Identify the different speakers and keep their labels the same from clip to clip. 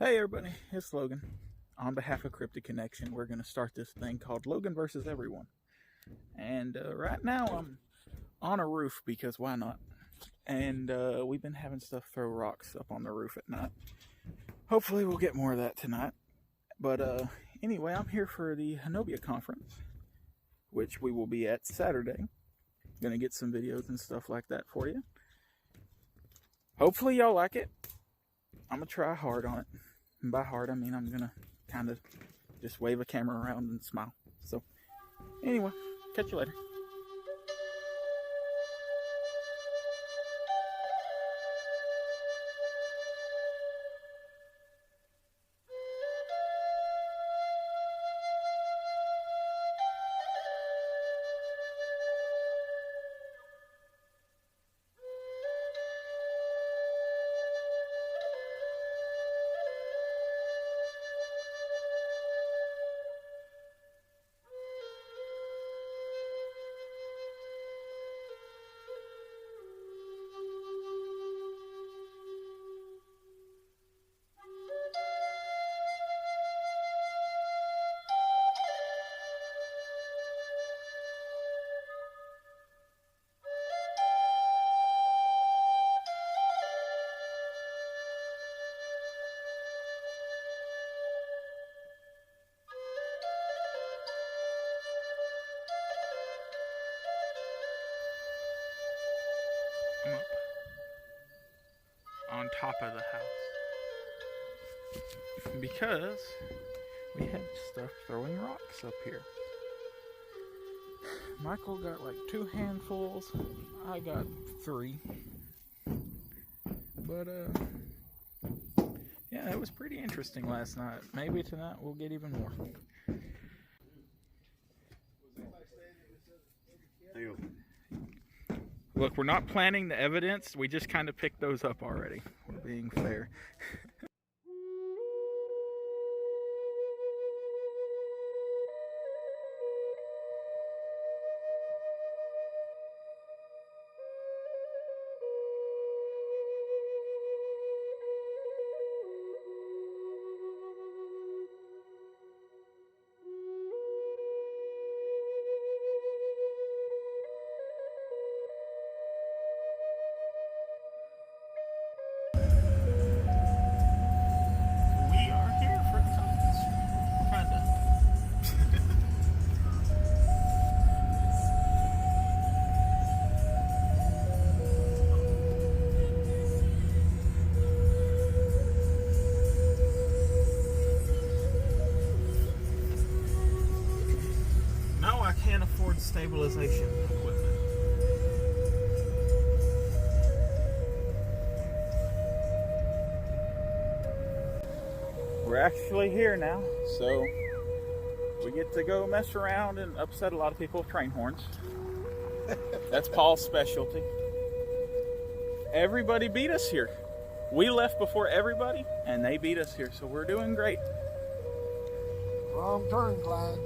Speaker 1: Hey everybody, it's Logan. On behalf of Cryptid Connection, we're going to start this thing called Logan versus Everyone. And right now I'm on a roof because why not? And we've been having stuff throw rocks up on the roof at night. Hopefully we'll get more of that tonight. But anyway, I'm here for the Honobia conference, which we will be at Saturday. Going to get some videos and stuff like that for you. Hopefully y'all like it. I'm going to try hard on it. And by hard, I mean I'm going to kind of just wave a camera around and smile. So, anyway, catch you later. I'm up on top of the house because we have stuff throwing rocks up here. Michael got like 2 handfuls, I got 3, but yeah, it was pretty interesting last night. Maybe tonight we'll get even more. Look, we're not planning the evidence, we just kind of picked those up already. We're being fair. Can't afford stabilization equipment. We're actually here now, so we get to go mess around and upset a lot of people with train horns. That's Paul's specialty. Everybody beat us here. We left before everybody, and they beat us here, so we're doing great.
Speaker 2: Wrong turn, Clyde.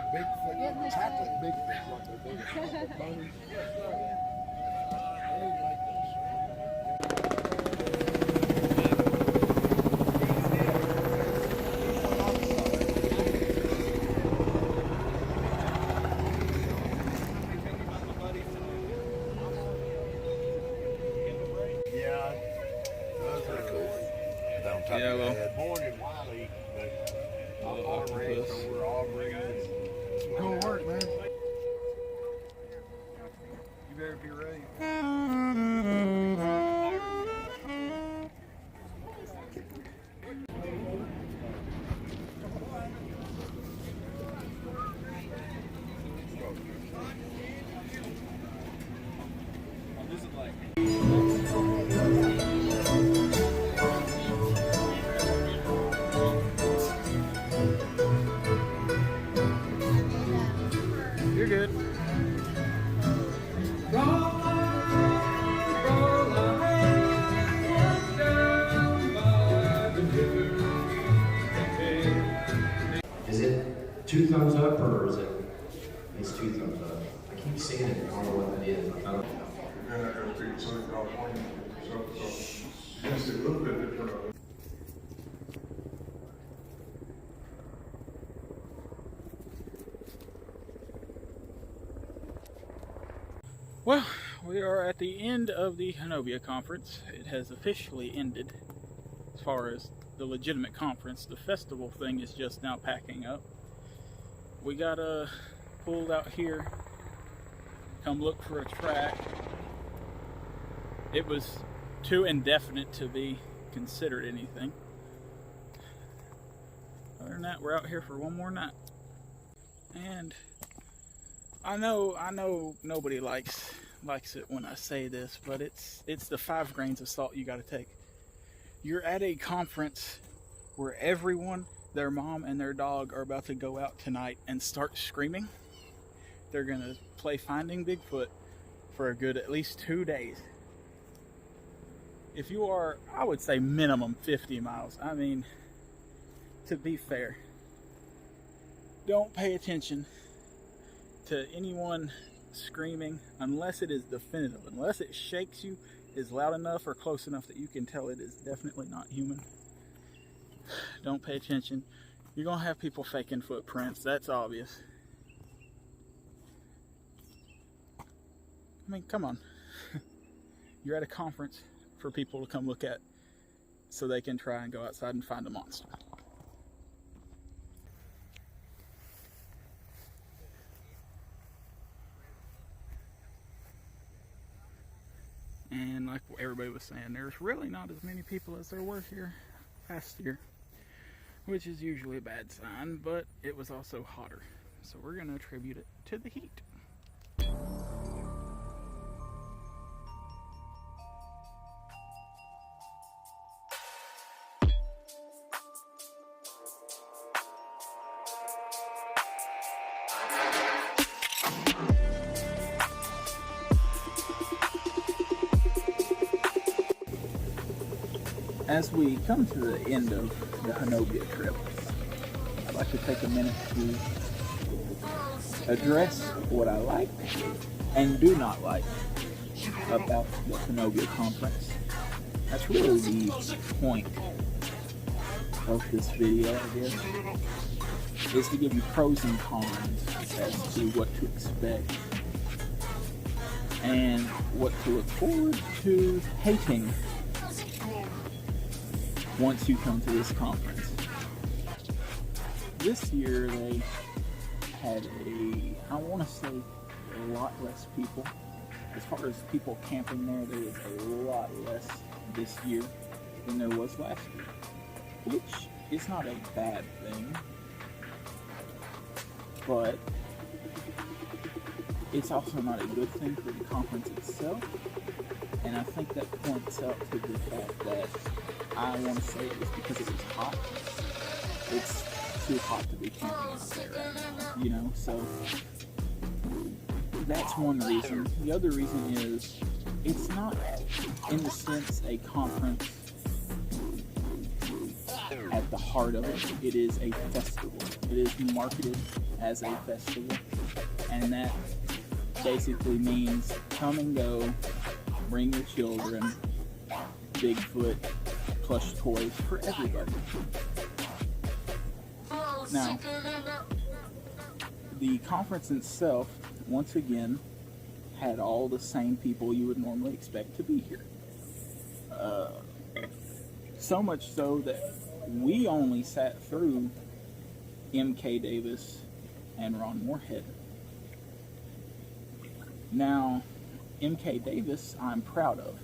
Speaker 2: Bigfoot, chocolate Bigfoot, what they're doing. Yeah, those are cool. Down top of the head. Born in Wiley, but I'm raised over Aubrey. Good work, man. You better be ready.
Speaker 1: You're good.
Speaker 3: 2 thumbs up or is it? It's 2 thumbs up. I keep seeing it. I don't know what that is. I don't know.
Speaker 1: Well, we are at the end of the Honobia conference. It has officially ended as far as the legitimate conference. The festival thing is just now packing up. We got pulled out here, come look for a track. It was too indefinite to be considered anything. Other than that, we're out here for one more night. And I know nobody likes it when I say this, but it's the 5 grains of salt you got to take. You're at a conference where everyone, their mom and their dog are about to go out tonight and start screaming. They're going to play Finding Bigfoot for a good at least 2 days. If you are, I would say minimum 50 miles. I mean, to be fair, don't pay attention to anyone screaming unless it is definitive, unless it shakes you, is loud enough or close enough that you can tell it is definitely not human. Don't pay attention. You're gonna have people faking footprints, that's obvious. I mean, come on. You're at a conference for people to come look at so they can try and go outside and find a monster. And like everybody was saying, there's really not as many people as there were here last year, which is usually a bad sign, but it was also hotter. So we're going to attribute it to the heat. As we come to the end of the Honobia trip, I'd like to take a minute to address what I like and do not like about the Honobia conference. That's really the point of this video, I guess, is to give you pros and cons as to what to expect and what to look forward to hating once you come to this conference. This year they had I want to say a lot less people. As far as people camping there was a lot less this year than there was last year, which is not a bad thing, but it's also not a good thing for the conference itself. And I think that points out to the fact that I want to say it was because it was hot. It's too hot to be camping out there right now, you know, so that's one reason. The other reason is it's not, in the sense, a conference at the heart of it. It is a festival. It is marketed as a festival, and that basically means come and go, bring your children, Bigfoot, plush toys for everybody. Now, the conference itself, once again, had all the same people you would normally expect to be here. So much so that we only sat through M.K. Davis and Ron Moorhead. Now, M.K. Davis I'm proud of,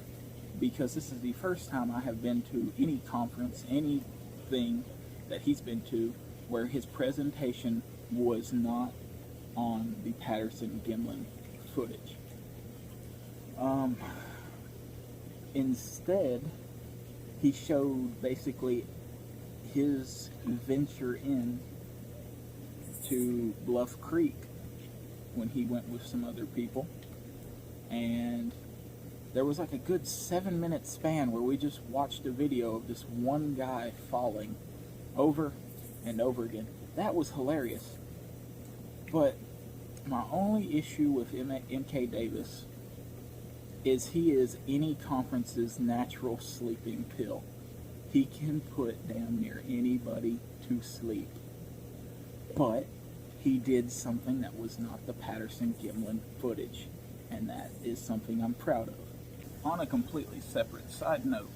Speaker 1: because this is the first time I have been to any conference, anything that he's been to, where his presentation was not on the Patterson-Gimlin footage. Instead, he showed basically his venture in to Bluff Creek when he went with some other people. And there was like a good 7-minute span where we just watched a video of this one guy falling over and over again. That was hilarious. But my only issue with MK Davis is he is any conference's natural sleeping pill. He can put damn near anybody to sleep. But he did something that was not the Patterson-Gimlin footage, and that is something I'm proud of. On a completely separate side note,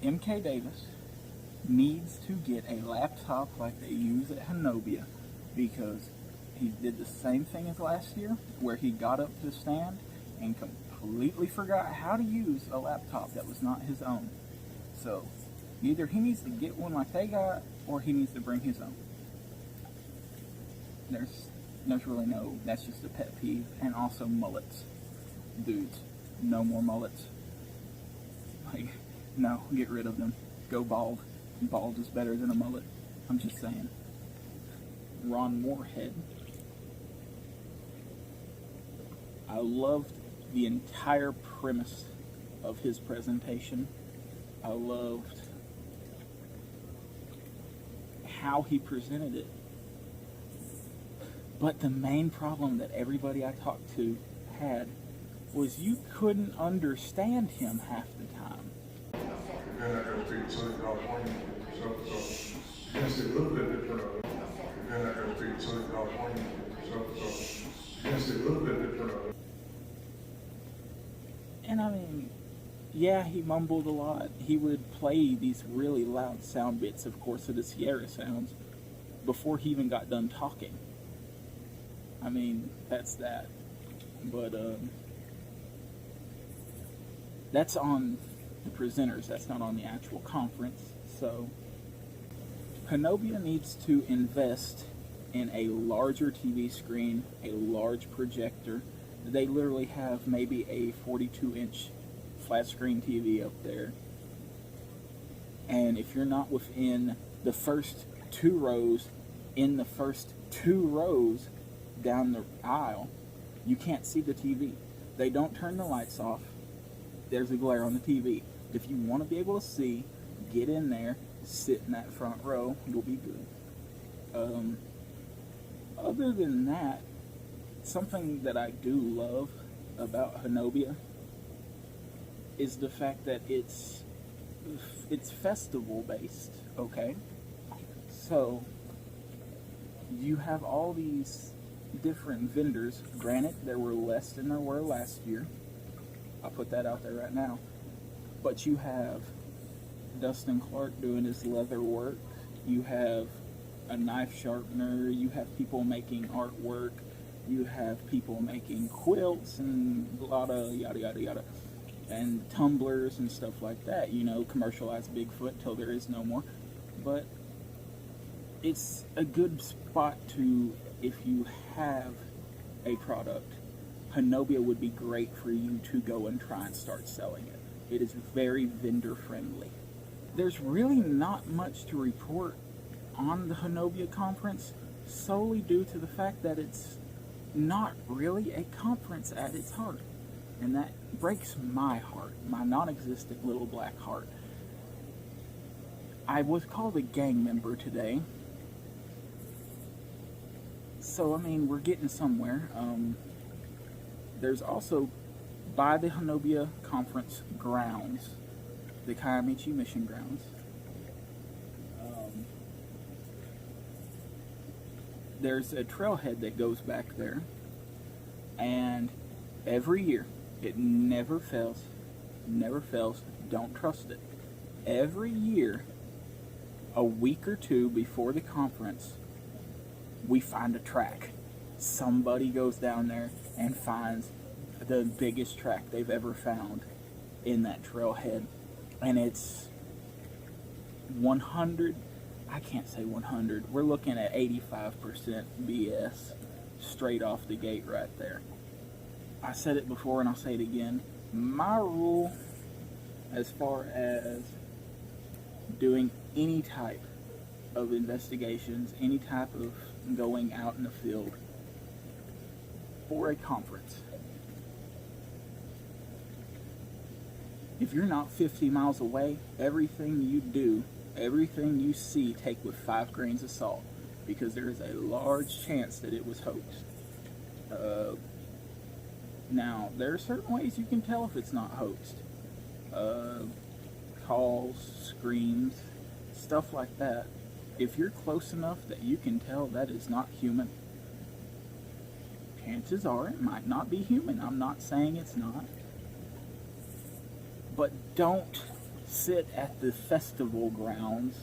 Speaker 1: MK Davis needs to get a laptop like they use at Honobia, because he did the same thing as last year, where he got up to stand and completely forgot how to use a laptop that was not his own. So either he needs to get one like they got, or he needs to bring his own. There's really no, that's just a pet peeve. And also mullets. Dudes, no more mullets. Like, no, get rid of them. Go bald. Bald is better than a mullet. I'm just saying. Ron Moorhead. I loved the entire premise of his presentation. I loved how he presented it. But the main problem that everybody I talked to had was you couldn't understand him half the time.
Speaker 4: You're not going to treat Southern California, so you're going to see a little bit different of it. You're not going to treat Southern California, so you're going to see a little bit different of it.
Speaker 1: And I mean, yeah, he mumbled a lot. He would play these really loud sound bits, of course, of the Sierra sounds, before he even got done talking. I mean, that's that. But, that's on the presenters. That's not on the actual conference. So, Honobia needs to invest in a larger TV screen, a large projector. They literally have maybe a 42-inch flat screen TV up there. And if you're not within the first 2 rows, in the first 2 rows down the aisle, you can't see the TV. They don't turn the lights off. There's a glare on the TV. If you want to be able to see, get in there, sit in that front row, you'll be good. Other than that, something that I do love about Honobia is the fact that it's festival based, okay? So you have all these different vendors. Granted, there were less than there were last year. I'll put that out there right now. But you have Dustin Clark doing his leather work. You have a knife sharpener. You have people making artwork. You have people making quilts and a lot of yada yada yada. And tumblers and stuff like that. You know, commercialized Bigfoot till there is no more. But it's a good spot to, if you have a product, Honobia would be great for you to go and try and start selling it. It is very vendor friendly. There's really not much to report on the Honobia conference, solely due to the fact that it's not really a conference at its heart. And that breaks my heart, my non-existent little black heart. I was called a gang member today. So, I mean, we're getting somewhere. There's also, by the Honobia Conference grounds, the Kiamichi Mission grounds, there's a trailhead that goes back there, and every year, it never fails, don't trust it. Every year, a week or two before the conference, we find a track. Somebody goes down there and finds the biggest track they've ever found in that trailhead. And it's 100, I can't say 100, we're looking at 85% BS straight off the gate right there. I said it before and I'll say it again. My rule as far as doing any type of investigations, any type of going out in the field for a conference, if you're not 50 miles away, everything you do, everything you see, take with 5 grains of salt. because there is a large chance that it was hoaxed. Now, there are certain ways you can tell if it's not hoaxed. Calls, screams, stuff like that. If you're close enough that you can tell that is not human, chances are it might not be human. I'm not saying it's not. But don't sit at the festival grounds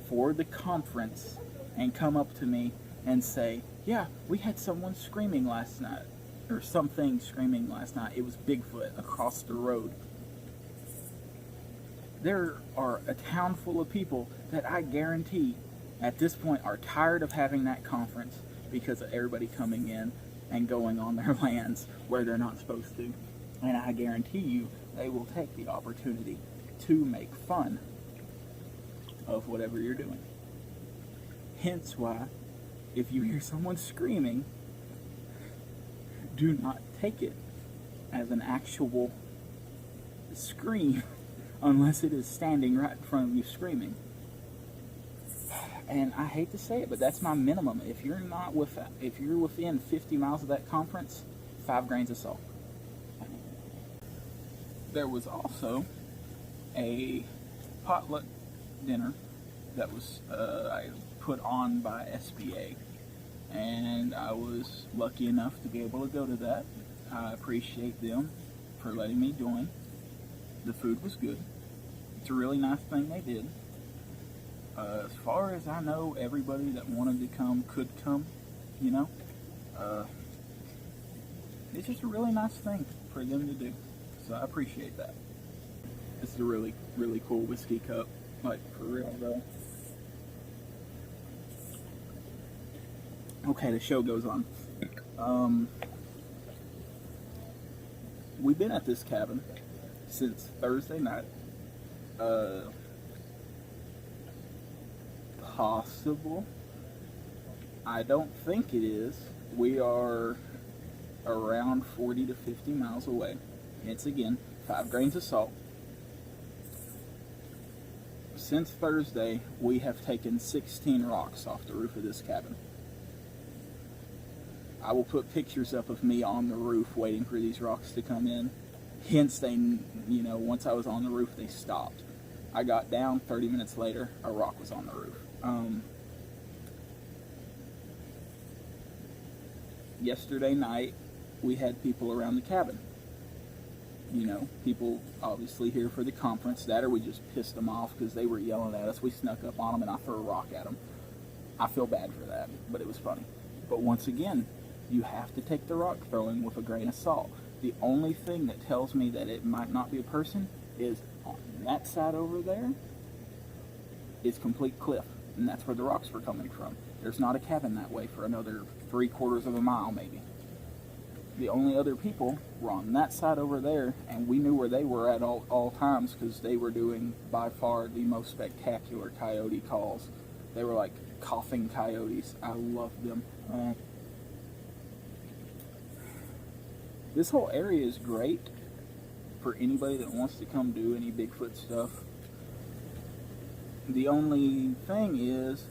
Speaker 1: for the conference and come up to me and say, yeah, we had someone screaming last night, or something screaming last night. It was Bigfoot across the road. There are a town full of people that I guarantee at this point are tired of having that conference because of everybody coming in and going on their lands where they're not supposed to. And I guarantee you they will take the opportunity to make fun of whatever you're doing. Hence why, if you hear someone screaming, do not take it as an actual scream unless it is standing right in front of you screaming. And I hate to say it, but that's my minimum. If you're within 50 miles of that conference, 5 grains of salt. There was also a potluck dinner that was I put on by SBA, and I was lucky enough to be able to go to that. I appreciate them for letting me join. The food was good. It's a really nice thing they did. As far as I know, everybody that wanted to come could come, you know. It's just a really nice thing for them to do. So I appreciate that. This is a really, really cool whiskey cup. Like, for real, though. Okay, the show goes on. We've been at this cabin since Thursday night. Possible. I don't think it is. We are around 40 to 50 miles away. It's again 5 grains of salt. Since Thursday, we have taken 16 rocks off the roof of this cabin. I will put pictures up of me on the roof waiting for these rocks to come in. Hence, once I was on the roof, they stopped. I got down, 30 minutes later, a rock was on the roof. Yesterday night, we had people around the cabin. People obviously here for the conference, that or we just pissed them off because they were yelling at us. We snuck up on them and I threw a rock at them. I feel bad for that, but it was funny. But once again, you have to take the rock throwing with a grain of salt. The only thing that tells me that it might not be a person is on that side over there is complete cliff, and that's where the rocks were coming from. There's not a cabin that way for another 3/4 of a mile maybe. The only other people were on that side over there, and we knew where they were at all times because they were doing by far the most spectacular coyote calls. They were like coughing coyotes. I loved them. This whole area is great for anybody that wants to come do any Bigfoot stuff. The only thing is,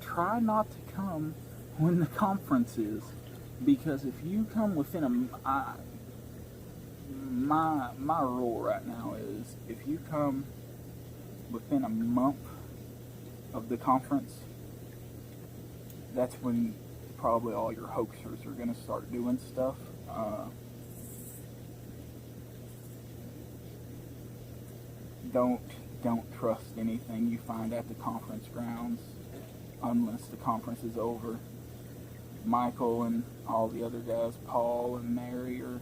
Speaker 1: try not to come when the conference is, because if you come within my rule right now is, if you come within a month of the conference, that's when probably all your hoaxers are going to start doing stuff. Don't trust anything you find at the conference grounds unless the conference is over. Michael and all the other guys, Paul and Mary, are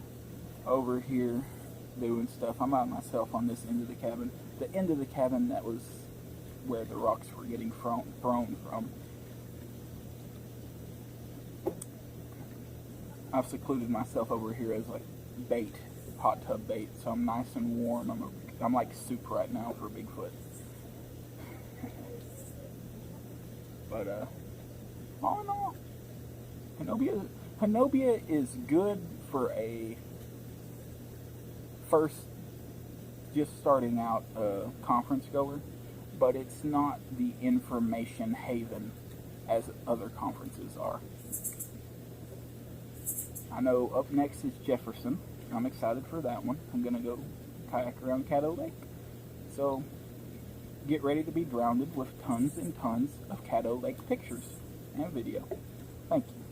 Speaker 1: over here doing stuff. I'm by myself on this end of the cabin. The end of the cabin that was where the rocks were getting thrown from. I've secluded myself over here as like bait, hot tub bait, so I'm nice and warm. I'm like soup right now for Bigfoot. But all in all, Honobia is good for a first, just starting out conference goer, but it's not the information haven as other conferences are. I know up next is Jefferson. I'm excited for that one. I'm going to go kayak around Caddo Lake. So get ready to be drowned with tons and tons of Caddo Lake pictures and video. Thank you.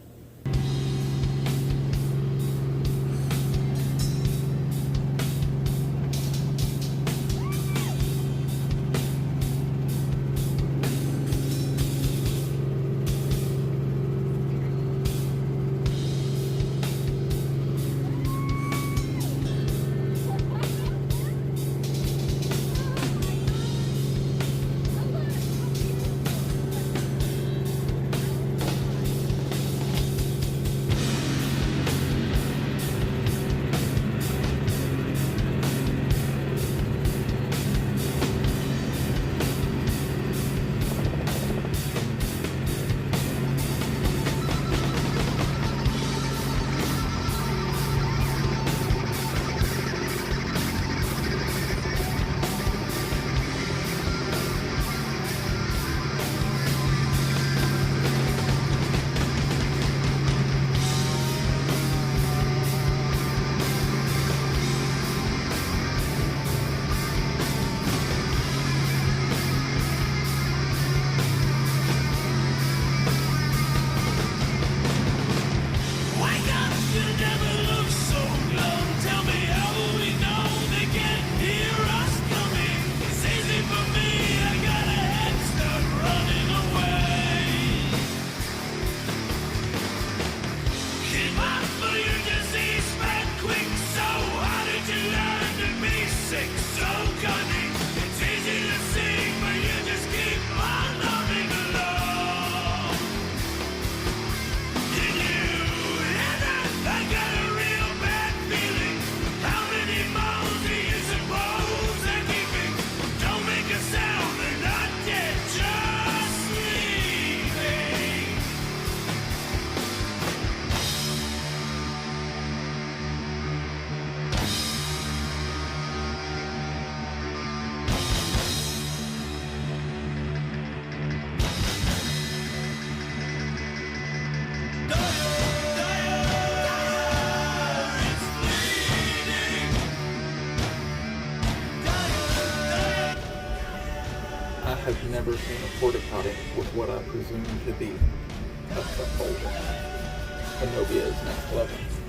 Speaker 5: I have never seen a porta potty with what I presume to be a cup holder. Honobia is next level.